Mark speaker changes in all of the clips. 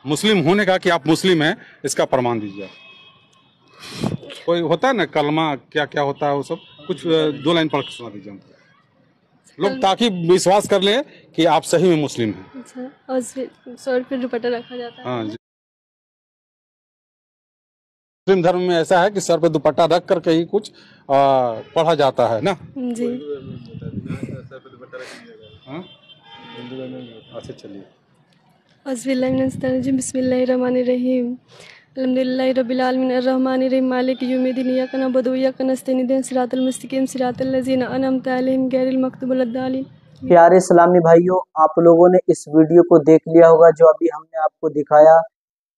Speaker 1: मुस्लिम होने का कि आप मुस्लिम हैं, इसका प्रमाण दीजिए। कोई होता है ना कलमा, क्या क्या होता है वो सब, कुछ 2 लाइन पढ़ के सुना दीजिए हमको लोग, ताकि विश्वास कर ले कि आप सही में मुस्लिम हैं।
Speaker 2: अच्छा, और सर पे दुपट्टा रखा जाता है।
Speaker 1: हाँ जी, मुस्लिम धर्म में ऐसा है कि सर पे दुपट्टा रख करके ही कुछ पढ़ा जाता है ना
Speaker 2: जी।
Speaker 1: हाँ? अच्छा चलिए।
Speaker 2: औज़ुबिल्लाहिमिनश्शैतानिर्रजीम, बिस्मिल्लाहिर्रहमानिर्रहीम, अल्हम्दुलिल्लाहि रब्बिल आलमीन, अर्रहमानिर्रहीम, मालिकि यौमिद्दीन, इय्याका नअबुदु व इय्याका नस्तईन, इहदिनस सिरातल मुस्तकीम, सिरातल लज़ीना अनअमता अलैहिम गैरिल मग़्दूबि वलद्दालिन।
Speaker 3: प्यारे इस्लामी भाइयों, आप लोगों ने इस वीडियो को देख लिया होगा जो अभी हमने आपको दिखाया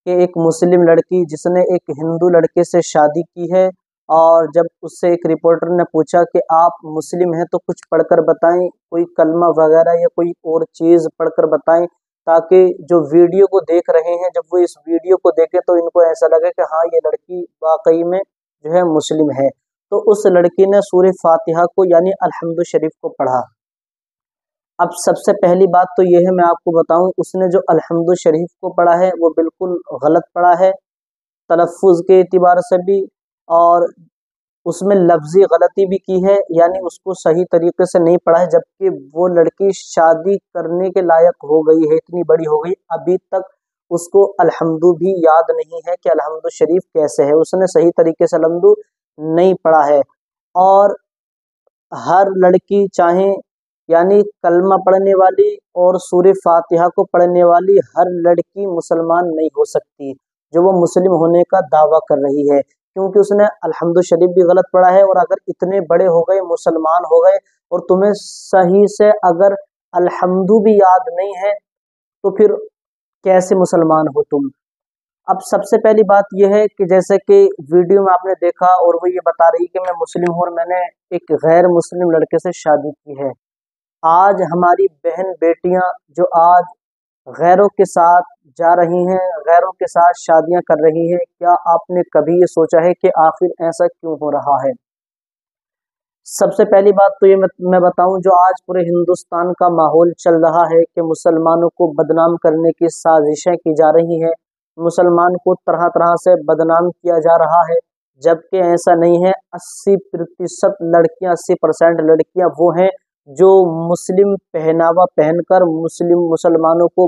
Speaker 3: कि एक मुस्लिम लड़की जिसने एक हिंदू लड़के से शादी की है, और जब उससे एक रिपोर्टर ने पूछा कि आप मुस्लिम हैं तो कुछ पढ़कर बताएं, कोई कलमा वगैरह या कोई और चीज़ पढ़कर बताएं, ताकि जो वीडियो को देख रहे हैं जब वो इस वीडियो को देखें तो इनको ऐसा लगे कि हाँ ये लड़की वाकई में जो है मुस्लिम है। तो उस लड़की ने सूरह फातिहा को यानी अल्हम्दु शरीफ को पढ़ा। अब सबसे पहली बात तो ये है, मैं आपको बताऊं, उसने जो अल्हम्दु शरीफ को पढ़ा है वो बिल्कुल गलत पढ़ा है तलफ़ुज़ के एतबार से भी, और उसमें लफ्ज़ी गलती भी की है, यानी उसको सही तरीके से नहीं पढ़ा है। जबकि वो लड़की शादी करने के लायक हो गई है, इतनी बड़ी हो गई, अभी तक उसको अल्हम्दु भी याद नहीं है कि अल्हम्दु शरीफ कैसे है। उसने सही तरीके से अल्हम्दु नहीं पढ़ा है। और हर लड़की चाहे यानी कलमा पढ़ने वाली और सूरह फातिहा को पढ़ने वाली हर लड़की मुसलमान नहीं हो सकती जो वो मुस्लिम होने का दावा कर रही है, क्योंकि उसने अल्हम्दु शरीफ भी गलत पढ़ा है। और अगर इतने बड़े हो गए, मुसलमान हो गए, और तुम्हें सही से अगर अल्हम्दु भी याद नहीं है तो फिर कैसे मुसलमान हो तुम। अब सबसे पहली बात यह है कि जैसे कि वीडियो में आपने देखा और वो ये बता रही कि मैं मुस्लिम हूँ और मैंने एक गैर मुस्लिम लड़के से शादी की है। आज हमारी बहन बेटियां जो आज गैरों के साथ जा रही हैं, गैरों के साथ शादियां कर रही हैं, क्या आपने कभी ये सोचा है कि आखिर ऐसा क्यों हो रहा है। सबसे पहली बात तो ये मैं बताऊं, जो आज पूरे हिंदुस्तान का माहौल चल रहा है कि मुसलमानों को बदनाम करने की साजिशें की जा रही हैं, मुसलमान को तरह तरह से बदनाम किया जा रहा है, जबकि ऐसा नहीं है। 80% लड़कियां, 80% लड़कियां वो हैं जो मुस्लिम पहनावा पहनकर मुसलमानों को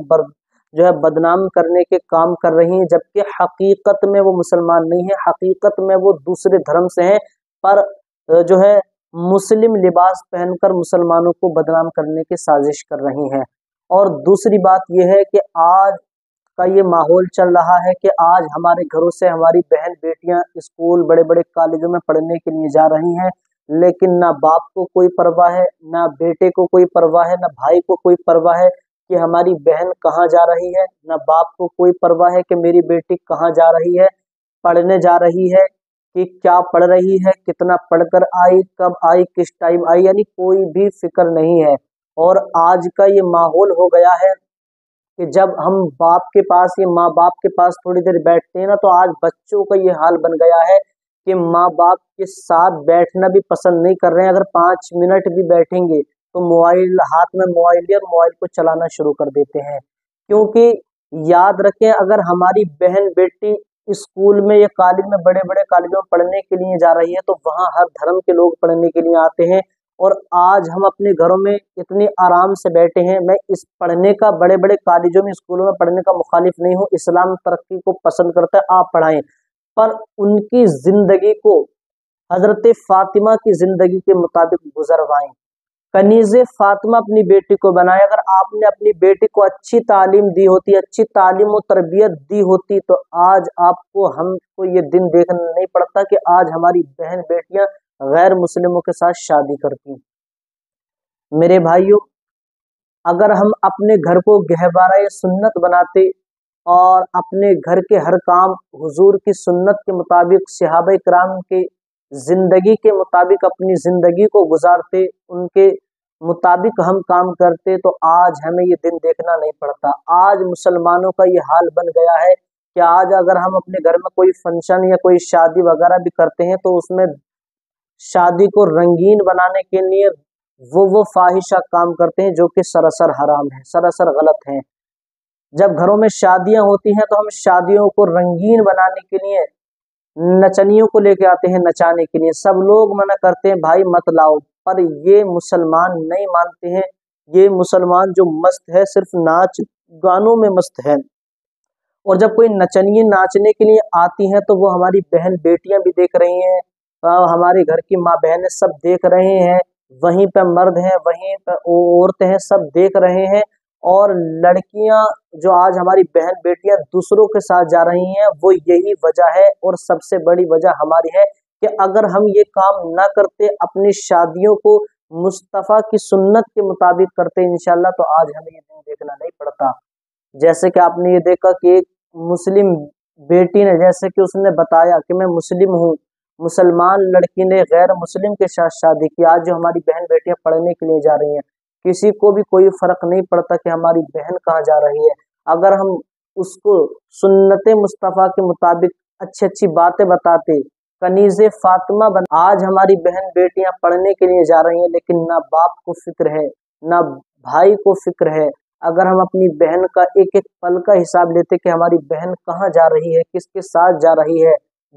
Speaker 3: जो है बदनाम करने के काम कर रही हैं, जबकि हकीकत में वो मुसलमान नहीं है, हकीकत में वो दूसरे धर्म से हैं, पर जो है मुस्लिम लिबास पहनकर मुसलमानों को बदनाम करने की साजिश कर रही हैं। और दूसरी बात यह है कि आज का ये माहौल चल रहा है कि आज हमारे घरों से हमारी बहन बेटियां स्कूल, बड़े बड़े कॉलेजों में पढ़ने के लिए जा रही हैं, लेकिन ना बाप को कोई परवाह है, ना बेटे को कोई परवाह है, ना भाई को कोई परवाह है कि हमारी बहन कहाँ जा रही है, ना बाप को कोई परवाह है कि मेरी बेटी कहाँ जा रही है, पढ़ने जा रही है, कि क्या पढ़ रही है, कितना पढ़कर आई, कब आई, किस टाइम आई, यानी कोई भी फिक्र नहीं है। और आज का ये माहौल हो गया है कि जब हम बाप के पास या माँ बाप के पास थोड़ी देर बैठते हैं ना, तो आज बच्चों का ये हाल बन गया है कि माँ बाप के साथ बैठना भी पसंद नहीं कर रहे हैं। अगर 5 मिनट भी बैठेंगे तो मोबाइल हाथ में, मोबाइल लिया और मोबाइल को चलाना शुरू कर देते हैं। क्योंकि याद रखें, अगर हमारी बहन बेटी स्कूल में या कॉलेज में, बड़े बड़े कॉलेजों में पढ़ने के लिए जा रही है, तो वहाँ हर धर्म के लोग पढ़ने के लिए आते हैं। और आज हम अपने घरों में इतने आराम से बैठे हैं। मैं इस पढ़ने का, बड़े बड़े कॉलेजों में, स्कूलों में पढ़ने का मुखालिफ नहीं हूँ, इस्लाम तरक्की को पसंद करता है, आप पढ़ाएं, पर उनकी जिंदगी को हजरत फातिमा की जिंदगी के मुताबिक गुजरवाएं। कनीज़े फातिमा अपनी बेटी को बनाए। अगर आपने अपनी बेटी को अच्छी तालीम दी होती, अच्छी तालीम और तरबियत दी होती, तो आज आपको, हमको ये दिन देखना नहीं पड़ता कि आज हमारी बहन बेटियां गैर मुस्लिमों के साथ शादी करती। मेरे भाइयों, अगर हम अपने घर को गहवारा सुन्नत बनाते और अपने घर के हर काम हुजूर की सुन्नत के मुताबिक, सहाबा इकराम के जिंदगी के मुताबिक अपनी जिंदगी को गुजारते, उनके मुताबिक हम काम करते, तो आज हमें ये दिन देखना नहीं पड़ता। आज मुसलमानों का ये हाल बन गया है कि आज अगर हम अपने घर में कोई फंक्शन या कोई शादी वगैरह भी करते हैं, तो उसमें शादी को रंगीन बनाने के लिए वो फाहिशा काम करते हैं जो कि सरासर हराम है, सरासर गलत है। जब घरों में शादियां होती हैं तो हम शादियों को रंगीन बनाने के लिए नचनियों को लेके आते हैं नचाने के लिए। सब लोग मना करते हैं भाई मत लाओ, पर ये मुसलमान नहीं मानते हैं। ये मुसलमान जो मस्त है सिर्फ नाच गानों में मस्त है। और जब कोई नचनिए नाचने के लिए आती हैं तो वो हमारी बहन बेटियां भी देख रही हैं, हमारे घर की माँ बहनें सब देख रहे हैं, वहीं पे मर्द हैं, वहीं पे औरतें हैं, सब देख रहे हैं। और लड़कियां जो आज हमारी बहन बेटियां दूसरों के साथ जा रही हैं, वो यही वजह है और सबसे बड़ी वजह हमारी है कि अगर हम ये काम ना करते, अपनी शादियों को मुस्तफ़ा की सुन्नत के मुताबिक करते इंशाल्लाह, तो आज हमें ये दिन देखना नहीं पड़ता। जैसे कि आपने ये देखा कि एक मुस्लिम बेटी ने, जैसे कि उसने बताया कि मैं मुस्लिम हूँ, मुसलमान लड़की ने गैर मुस्लिम के साथ शादी की। आज जो हमारी बहन बेटियां पढ़ने के लिए जा रही हैं, किसी को भी कोई फर्क नहीं पड़ता कि हमारी बहन कहाँ जा रही है। अगर हम उसको सुन्नत मुस्तफ़ा के मुताबिक अच्छी अच्छी बातें बताते, कनीज़े फातिमा बन, आज हमारी बहन बेटियां पढ़ने के लिए जा रही हैं, लेकिन ना बाप को फिक्र है, ना भाई को फिक्र है। अगर हम अपनी बहन का एक एक पल का हिसाब लेते कि हमारी बहन कहाँ जा रही है, किसके साथ जा रही है,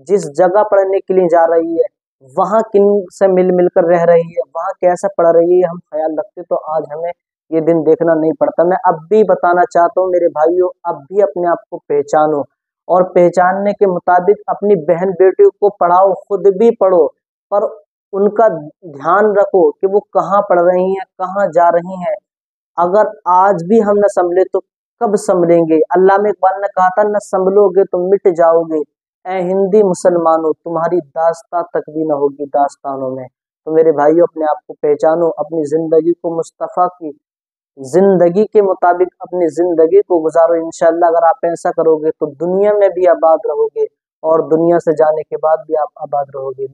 Speaker 3: जिस जगह पढ़ने के लिए जा रही है, वहाँ किन से मिल मिलकर रह रही है, वहाँ कैसा पढ़ रही है, हम ख्याल रखते तो आज हमें ये दिन देखना नहीं पड़ता। मैं अब भी बताना चाहता हूँ मेरे भाइयों, अब भी अपने आप को पहचानो और पहचानने के मुताबिक अपनी बहन बेटियों को पढ़ाओ, खुद भी पढ़ो, पर उनका ध्यान रखो कि वो कहाँ पढ़ रही हैं, कहाँ जा रही हैं। अगर आज भी हम न संभले तो कब संभलेंगे? अल्लामा इकबाल ने कहा था, न संभलोगे तो मिट जाओगे, ए हिंदी मुसलमानों तुम्हारी दास्तां तक भी न होगी दास्तानों में। तो मेरे भाइयों, अपने आप को पहचानो, अपनी जिंदगी को मुस्तफ़ा की जिंदगी के मुताबिक अपनी जिंदगी को गुजारो। इंशाल्लाह अगर आप ऐसा करोगे तो दुनिया में भी आबाद रहोगे और दुनिया से जाने के बाद भी आप आबाद रहोगे।